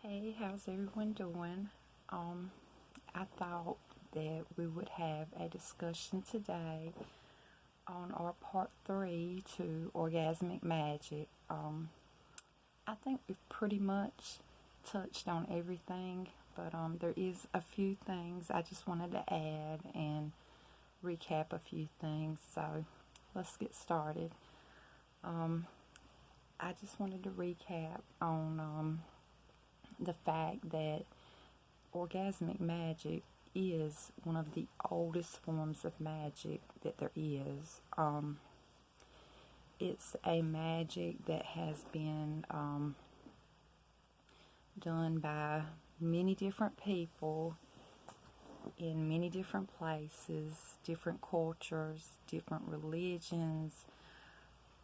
Hey, how's everyone doing? I thought that we would have a discussion today on our part 3 to Orgasmic Magic. I think we've pretty much touched on everything, but there is a few things I just wanted to add and recap a few things. So let's get started. I just wanted to recap on the fact that orgasmic magic is one of the oldest forms of magic that there is. It's a magic that has been done by many different people in many different places, different cultures, different religions,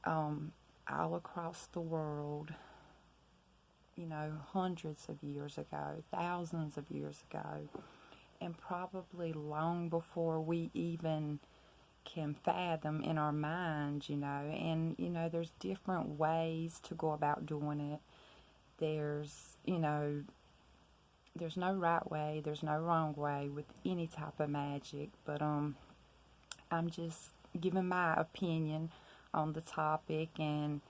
all across the world. Hundreds of years ago, thousands of years ago, and probably long before we even can fathom in our minds, and, there's different ways to go about doing it. There's no right way, there's no wrong way with any type of magic, but I'm just giving my opinion on the topic and,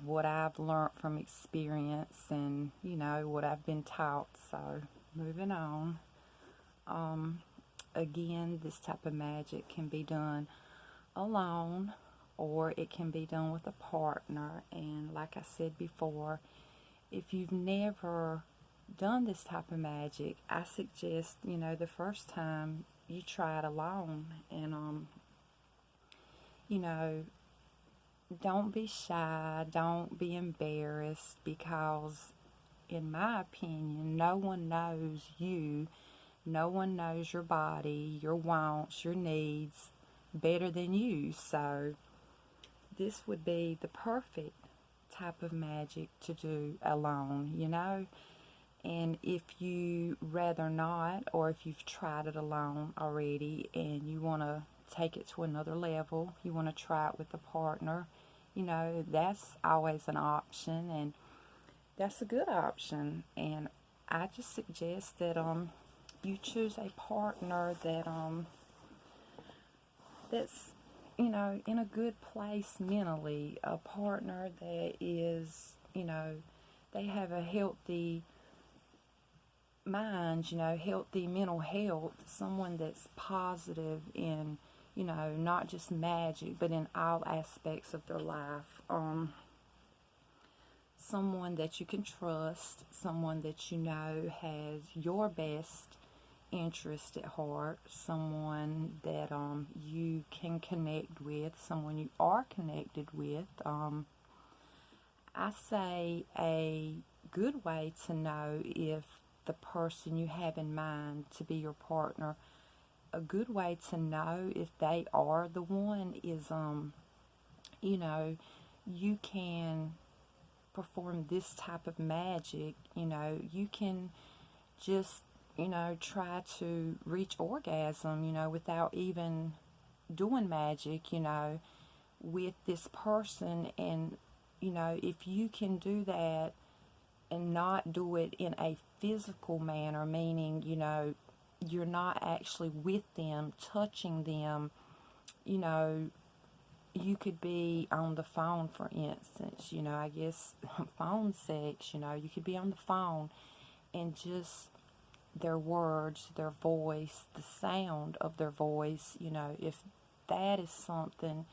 what I've learned from experience and, what I've been taught. So, moving on. Again, this type of magic can be done alone or it can be done with a partner. And like I said before, if you've never done this type of magic, I suggest, the first time you try it alone and, don't be shy, don't be embarrassed, because in my opinion, no one knows you, no one knows your body, your wants, your needs better than you. So this would be the perfect type of magic to do alone, And if you rather not, or if you've tried it alone already and you want to take it to another level, you want to try it with a partner, that's always an option, and that's a good option. And I just suggest that you choose a partner that's in a good place mentally, a partner that is, they have a healthy mind, healthy mental health, someone that's positive in, not just magic, but in all aspects of their life. Someone that you can trust, someone that has your best interest at heart, someone that you can connect with, someone you are connected with. I say a good way to know if the person you have in mind to be your partner, a good way to know if they are the one is, you can perform this type of magic. You can just, try to reach orgasm, without even doing magic, with this person. And, if you can do that and not do it in a physical manner, meaning, you're not actually with them, touching them, you could be on the phone, for instance, I guess phone sex, you could be on the phone and just their words, their voice, the sound of their voice, if that is something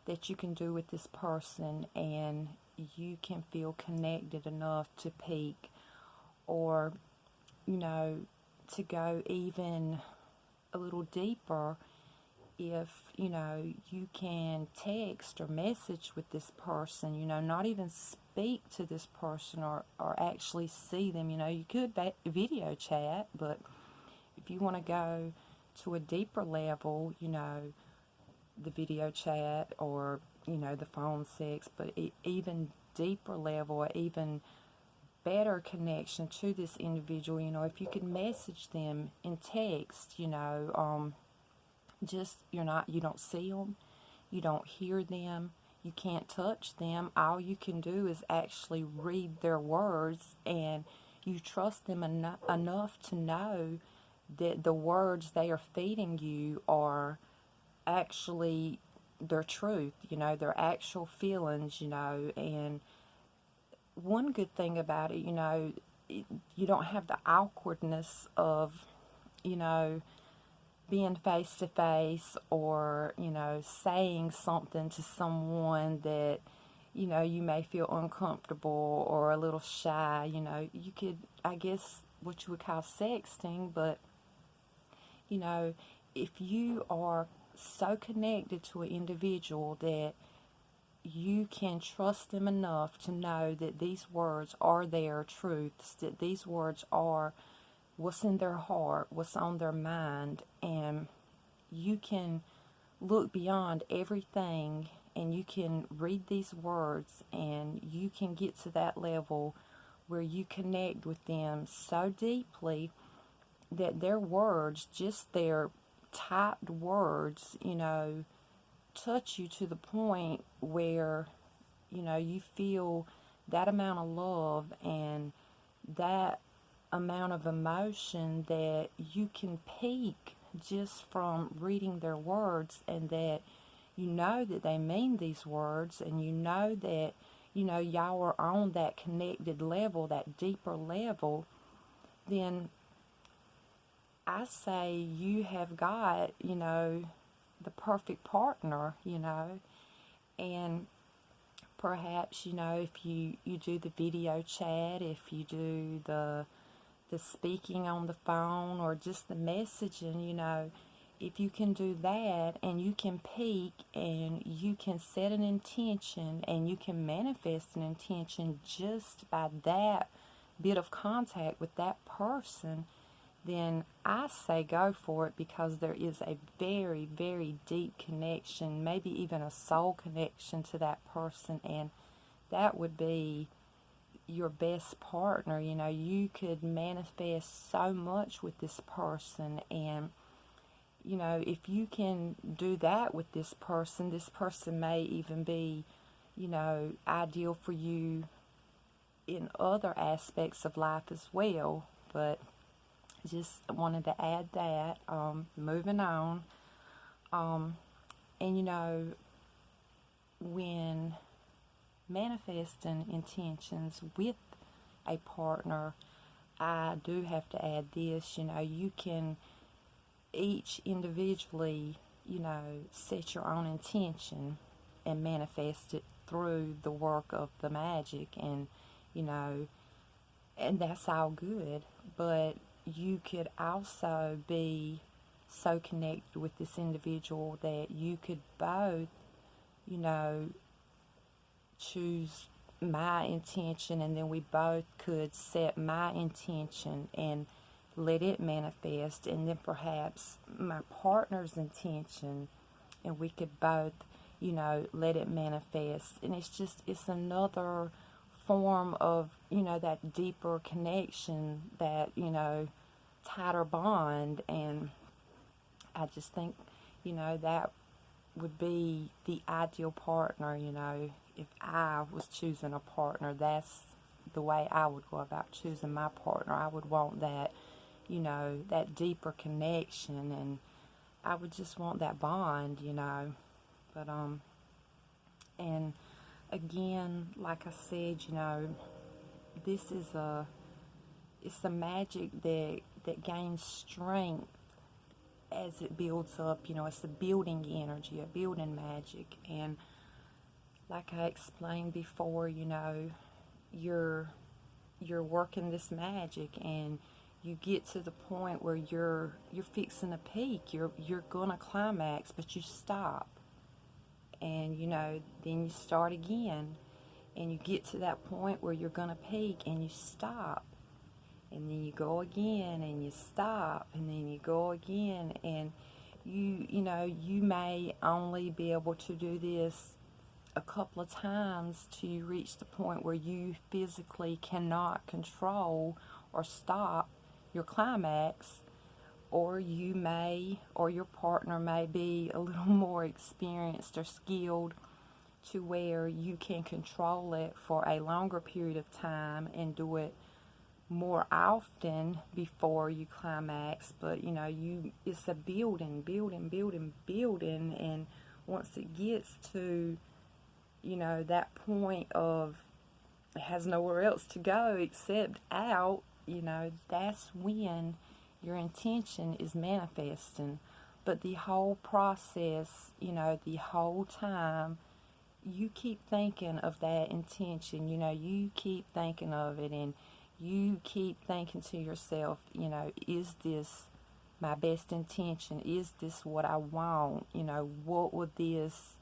that you can do with this person and you can feel connected enough to peak, or, to go even a little deeper, if, you can text or message with this person, not even speak to this person or actually see them. You could video chat, but if you want to go to a deeper level, the video chat or, the phone sex, but even deeper level, even better connection to this individual, if you could message them in text, just you don't see them, you don't hear them, you can't touch them. All you can do is actually read their words, and you trust them enough to know that the words they are feeding you are actually their truth, their actual feelings, and one good thing about it, you don't have the awkwardness of, you know, being face to face, or, saying something to someone that, you may feel uncomfortable or a little shy. You could, I guess, what you would call sexting, but, if you are so connected to an individual that you can trust them enough to know that these words are their truths, that these words are what's in their heart, what's on their mind, and you can look beyond everything and you can read these words and you can get to that level where you connect with them so deeply that their words, just their typed words, touch you to the point where, you feel that amount of love and that amount of emotion that you can peak just from reading their words, and that that they mean these words, and that y'all are on that connected level, that deeper level, then I say you have got, the perfect partner, and perhaps, if you do the video chat, if you do the speaking on the phone, or just the messaging, if you can do that and you can peak and you can set an intention and you can manifest an intention just by that bit of contact with that person, then I say go for it, because there is a very, very deep connection, maybe even a soul connection to that person, and that would be your best partner. You could manifest so much with this person, and if you can do that with this person may even be, ideal for you in other aspects of life as well. But just wanted to add that. Moving on. And when manifesting intentions with a partner, I do have to add this. You can each individually, set your own intention and manifest it through the work of the magic, and and that's all good. But you could also be so connected with this individual that you could both, choose my intention, and then we both could set my intention and let it manifest, and then perhaps my partner's intention, and we could both, let it manifest. And it's another form of, that deeper connection, that, tighter bond. And I just think, that would be the ideal partner. If I was choosing a partner, that's the way I would go about choosing my partner. I would want that, that deeper connection, and I would just want that bond, But, and again, like I said, this is it's a magic that gains strength as it builds up. It's a building energy, a building magic. And like I explained before, you're working this magic, and you get to the point where you're fixing to peak. You're gonna climax, but you stop, and then you start again, and you get to that point where you're gonna peak, and you stop, and then you go again, and you stop, and then you go again, and you may only be able to do this a couple of times till you reach the point where you physically cannot control or stop your climax, or your partner may be a little more experienced or skilled to where you can control it for a longer period of time and do it more often before you climax. But it's a building, and once it gets to that point of it has nowhere else to go except out, that's when your intention is manifesting. But the whole process, the whole time, you keep thinking of that intention, you keep thinking of it, and you keep thinking to yourself, is this my best intention? Is this what I want? What would this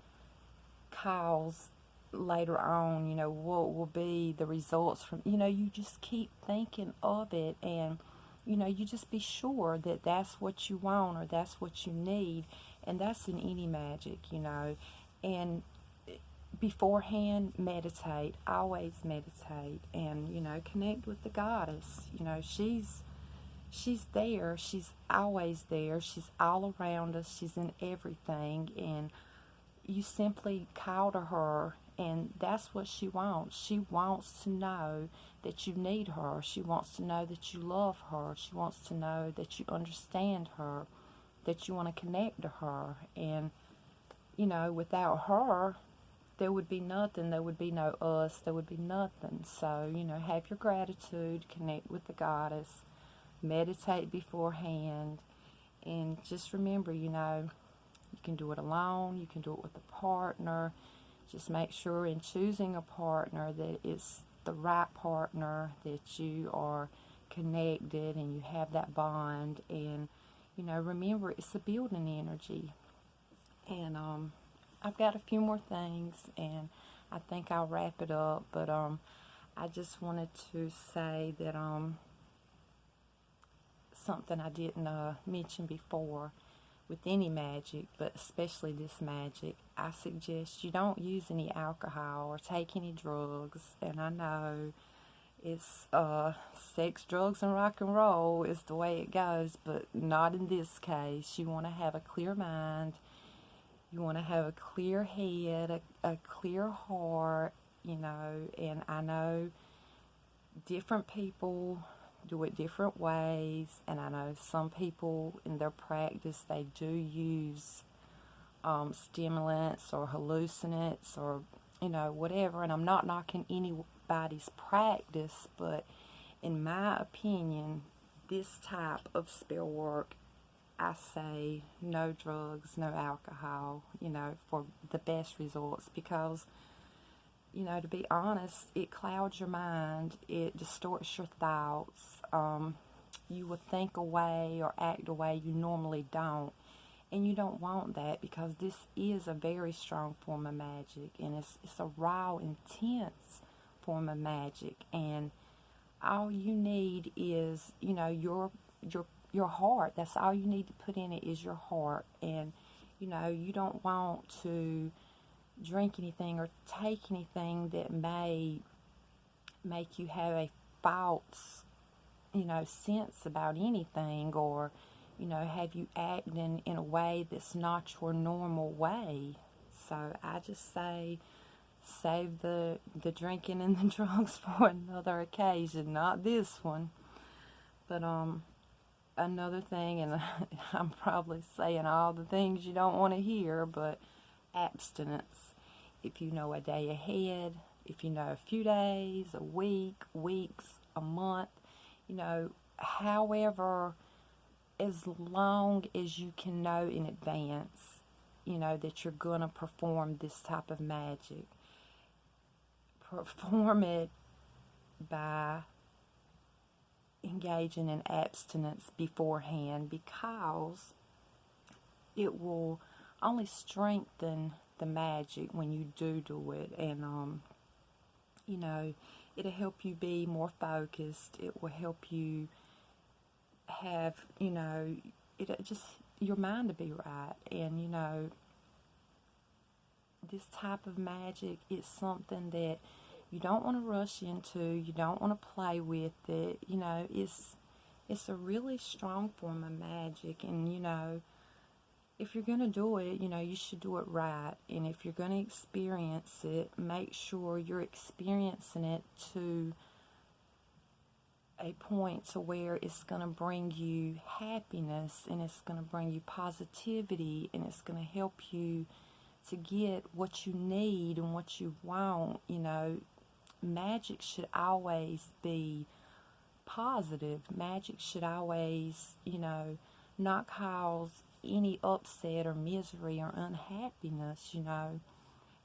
cause later on? What will be the results from, you just keep thinking of it, and, you just be sure that that's what you want or that's what you need. And that's in any magic, and beforehand, meditate, always meditate, and connect with the goddess. She's there, she's always there, she's all around us, she's in everything, and you simply call to her, and that's what she wants. She wants to know that you need her. She wants to know that you love her. She wants to know that you understand her, that you want to connect to her. And without her, there would be nothing. There would be no us. There would be nothing. So, have your gratitude, connect with the goddess, meditate beforehand, and just remember, you can do it alone, you can do it with a partner. Just make sure in choosing a partner that it's the right partner, that you are connected and you have that bond. And, remember, it's a building energy. And, I've got a few more things, and I think I'll wrap it up, but I just wanted to say that something I didn't mention before with any magic, but especially this magic. I suggest you don't use any alcohol or take any drugs. And I know it's sex, drugs, and rock and roll is the way it goes, but not in this case. You want to have a clear mind. You want to have a clear head, a clear heart, and I know different people do it different ways, and I know some people in their practice, they do use stimulants or hallucinants or, whatever, and I'm not knocking anybody's practice, but in my opinion, this type of spell work, I say no drugs, no alcohol, for the best results, because, to be honest, it clouds your mind, it distorts your thoughts, you will think a way or act a way you normally don't, and you don't want that, because this is a very strong form of magic, and it's a raw, intense form of magic, and all you need is, your heart. That's all you need to put in it is your heart. And you don't want to drink anything or take anything that may make you have a false sense about anything, or have you acting in a way that's not your normal way. So I just say save the drinking and the drugs for another occasion, not this one. But another thing, and I'm probably saying all the things you don't want to hear, but abstinence. If you know a day ahead, if you know a few days, a week, weeks, a month, however, as long as you can know in advance, that you're going to perform this type of magic. Perform it by engaging in abstinence beforehand, because it will only strengthen the magic when you do it, and it'll help you be more focused. It will help you have it just your mind to be right, and this type of magic is something that you don't want to rush into, you don't want to play with it, it's a really strong form of magic, and if you're going to do it, you should do it right. And if you're going to experience it, make sure you're experiencing it to a point to where it's going to bring you happiness, and it's going to bring you positivity, and it's going to help you to get what you need and what you want. Magic should always be positive. Magic should always, not cause any upset or misery or unhappiness.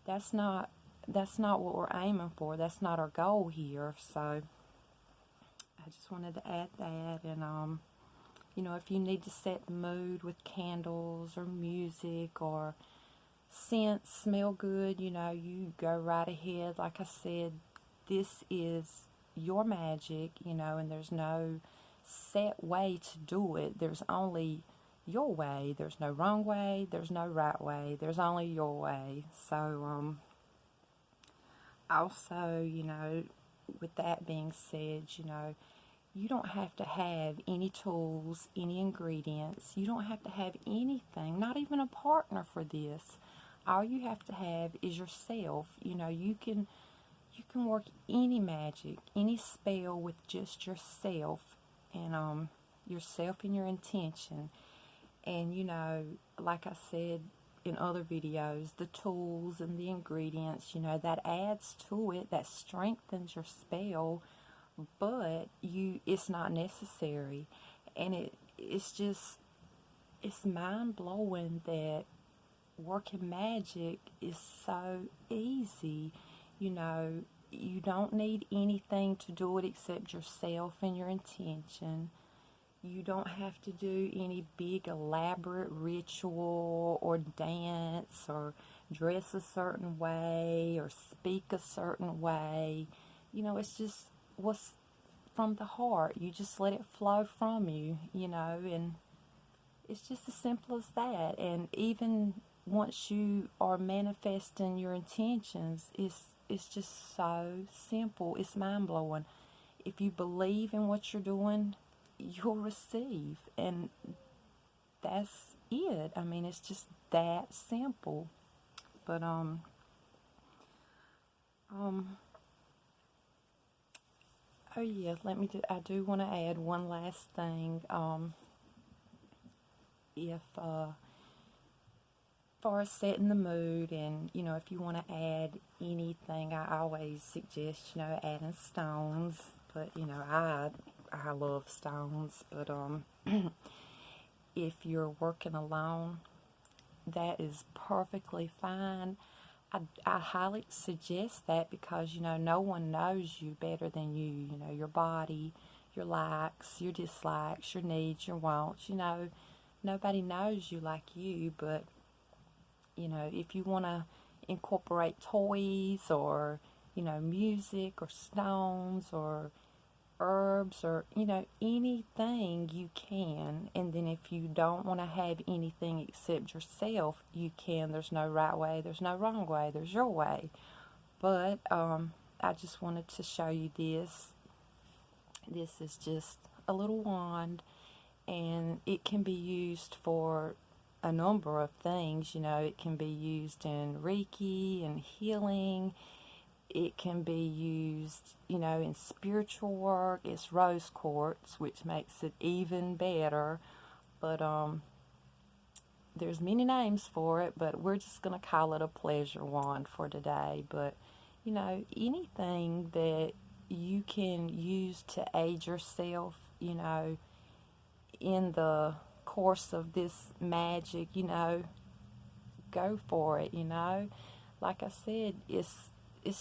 That's not what we're aiming for. That's not our goal here. So I just wanted to add that. And if you need to set the mood with candles or music or scents, smell good, you go right ahead. Like I said, this is your magic, and there's no set way to do it. There's only your way. There's no wrong way. There's no right way. There's only your way. So, also, with that being said, you don't have to have any tools, any ingredients. You don't have to have anything, not even a partner for this. All you have to have is yourself. You can work any magic, any spell with just yourself, and yourself and your intention. And like I said in other videos, the tools and the ingredients, that adds to it, that strengthens your spell, but it's not necessary. And it's mind-blowing that working magic is so easy. You don't need anything to do it except yourself and your intention. You don't have to do any big elaborate ritual or dance or dress a certain way or speak a certain way. It's just what's from the heart. You just let it flow from you, and it's just as simple as that. And even once you are manifesting your intentions, it's just so simple. It's mind-blowing. If you believe in what you're doing, you'll receive. And that's it. I mean, it's just that simple. But, oh yeah, I do want to add one last thing. If, far as setting the mood, and if you want to add anything, I always suggest adding stones. But I love stones. But if you're working alone, that is perfectly fine. I highly suggest that, because no one knows you better than you. Your body, your likes, your dislikes, your needs, your wants. Nobody knows you like you. But if you want to incorporate toys or, music or stones or herbs or, anything, you can. And then if you don't want to have anything except yourself, you can. There's no right way. There's no wrong way. There's your way. But I just wanted to show you this. This is just a little wand, and it can be used for a number of things. It can be used in Reiki and healing. It can be used, in spiritual work. It's rose quartz, which makes it even better. But there's many names for it, but we're just going to call it a pleasure wand for today. But, anything that you can use to aid yourself, in the course of this magic, go for it. Like I said, it's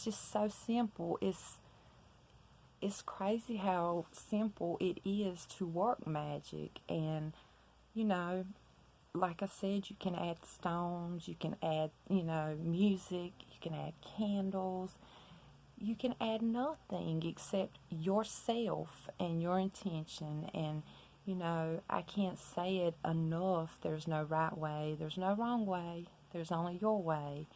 just so simple. It's crazy how simple it is to work magic. And like I said, you can add stones, you can add music, you can add candles, you can add nothing except yourself and your intention. And I can't say it enough. There's no right way. There's no wrong way. There's only your way.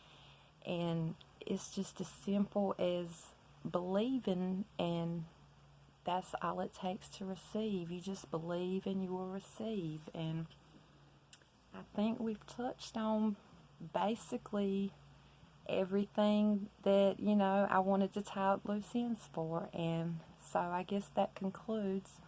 And it's just as simple as believing, and that's all it takes to receive. You just believe and you will receive. And I think we've touched on basically everything that, I wanted to tie up loose ends for. And so I guess that concludes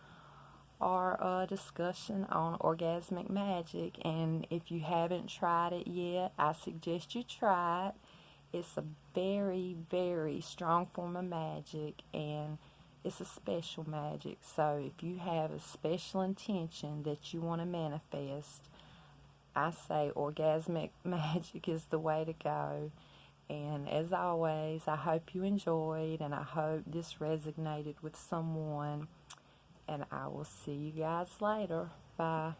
our discussion on Orgasmic Magic. And if you haven't tried it yet, I suggest you try it. It's a very, very strong form of magic, and it's a special magic. So if you have a special intention that you want to manifest, I say Orgasmic Magic is the way to go. And as always, I hope you enjoyed, and I hope this resonated with someone. And I will see you guys later. Bye.